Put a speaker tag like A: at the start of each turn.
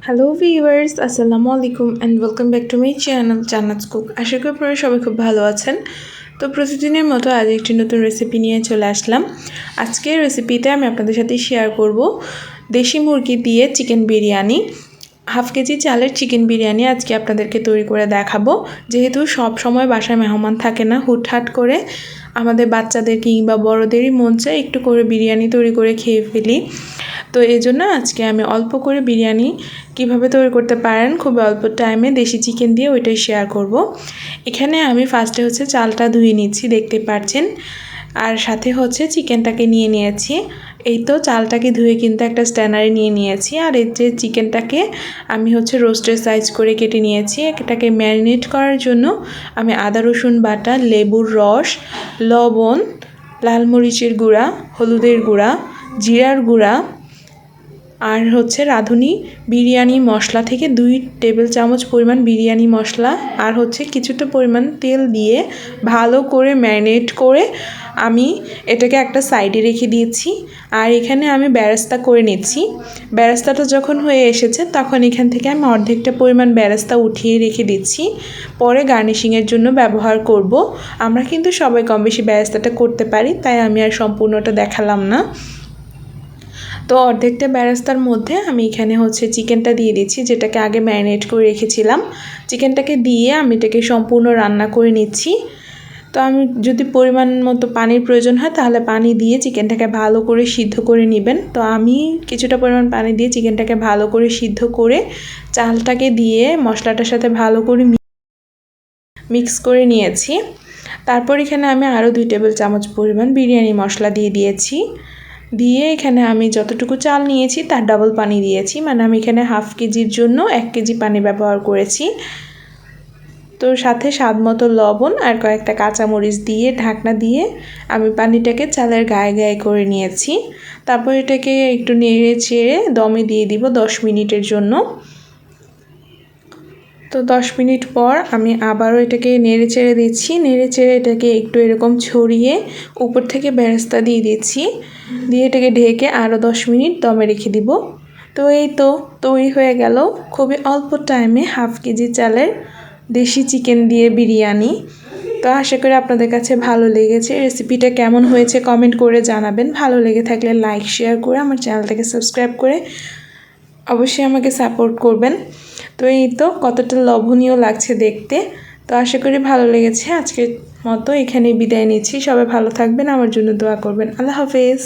A: Hello viewers, আসসালামু আলাইকুম and welcome back to my channel Jannat's cook. আশা করি আপনারা সবাই খুব ভালো আছেন। তো প্রতিদিনের মতো আজ একটি নতুন রেসিপি নিয়ে চলে আসলাম। আজকের রেসিপিতে আমি আপনাদের সাথে শেয়ার করব দেশি মুরগি দিয়ে চিকেন বিরিয়ানি। হাফ কেজি চালের চিকেন বিরিয়ানি আজকে আপনাদেরকে তৈরি করে দেখাবো। যেহেতু সব সময় বাসায় মেহমান থাকে না, হুটহাট করে আমাদের বাচ্চাদের কিংবা বড়দেরই মন চায় একটু করে বিরিয়ানি তৈরি করে খেয়ে ফেলি। তো এই জন্য আজকে আমি অল্প করে বিরিয়ানি কিভাবে তৈরি করতে পারেন খুব অল্প টাইমে দেশি চিকেন দিয়ে ওইটাই শেয়ার করব। এখানে আমি ফার্স্টে চালটা ধুয়ে নিচ্ছি, দেখতে পাচ্ছেন, আর সাথে চিকেনটাকে নিয়ে নিয়েছি। এই তো চালটাকে ধুয়ে কিন্তু একটা স্ট্যানারে নিয়ে নিয়েছি। আর এই যে চিকেনটাকে আমি রোস্টের সাইজ করে কেটে নিয়েছি। এটাকে ম্যারিনেট করার জন্য আমি আদা রসুন বাটা, লেবুর রস, লবণ, লাল মরিচের গুঁড়া, হলুদের গুঁড়া, জিরার গুঁড়া আর রাঁধুনি বিরিয়ানি মশলা থেকে 2 টেবিল চামচ পরিমাণ বিরিয়ানি মশলা আর কিছুটা পরিমাণ তেল দিয়ে ভালো করে ম্যারিনেট করে আমি এটাকে একটা সাইডে রেখে দিয়েছি। আর এখানে আমি বেরেস্তা করে নিচ্ছি। বেরেস্তাটা যখন হয়ে এসেছে তখন এখান থেকে আমি অর্ধেকটা পরিমাণ বেরেস্তা উঠিয়ে রেখে দিচ্ছি, পরে গার্নিশিংয়ের জন্য ব্যবহার করব। আমরা কিন্তু সবাই কম বেশি বেরেস্তাটা করতে পারি, তাই আমি আর সম্পূর্ণটা দেখালাম না। তো অর্ধেকটা বেরেস্তার মধ্যে আমি এখানে চিকেনটা দিয়ে দিচ্ছি, যেটাকে আগে ম্যারিনেট করে রেখেছিলাম। চিকেনটাকে দিয়ে আমি এটাকে সম্পূর্ণ রান্না করে নিচ্ছি। তো আমি যদি পরিমাণ মতো পানির প্রয়োজন হয় তাহলে পানি দিয়ে চিকেনটাকে ভালো করে সিদ্ধ করে নেবেন। তো আমি কিছুটা পরিমাণ পানি দিয়ে চিকেনটাকে ভালো করে সিদ্ধ করে চালটাকে দিয়ে মশলাটার সাথে ভালো করে মিক্স করে নিয়েছি। তারপর এখানে আমি আরও 2 টেবিল চামচ পরিমাণ বিরিয়ানি মশলা দিয়েছি। দিয়ে এখানে আমি যতটুকু চাল নিয়েছি তার ডাবল পানি দিয়েছি, মানে আমি এখানে হাফ কেজির জন্য 1 কেজি পানি ব্যবহার করেছি। তো সাথে স্বাদ মতো লবণ আর কয়েকটা কাঁচামরিচ দিয়ে ঢাকনা দিয়ে আমি পানিটাকে চালের গায়ে গায়ে করে নিয়েছি। তারপর এটাকে একটু নেড়ে চেড়ে দমে দিয়ে দিব 10 মিনিটের জন্য। তো 10 মিনিট পর আমি আবারও এটাকে নেড়ে চেড়ে দিচ্ছি। নেড়ে চেড়ে এটাকে একটু এরকম ছড়িয়ে উপর থেকে বেরেস্তা দিয়ে দিচ্ছি, দিয়ে এটাকে ঢেকে আরও 10 মিনিট দমে রেখে দিব। তো এই তো তৈরি হয়ে গেল খুবই অল্প টাইমে হাফ কেজি চালের দেশি চিকেন দিয়ে বিরিয়ানি। তো আশা করি আপনাদের কাছে ভালো লেগেছে। রেসিপিটা কেমন হয়েছে কমেন্ট করে জানাবেন। ভালো লেগে থাকলে লাইক শেয়ার করে আমার চ্যানেলটাকে সাবস্ক্রাইব করে অবশ্যই আমাকে সাপোর্ট করবেন। তো এই তো কতটা লোভনীয় লাগছে দেখতে। তো আশা করি ভালো লেগেছে। আজকের মতো এখানেই বিদায় নিচ্ছি। সবাই ভালো থাকবেন, আমার জন্য দোয়া করবেন। আল্লাহ হাফেজ।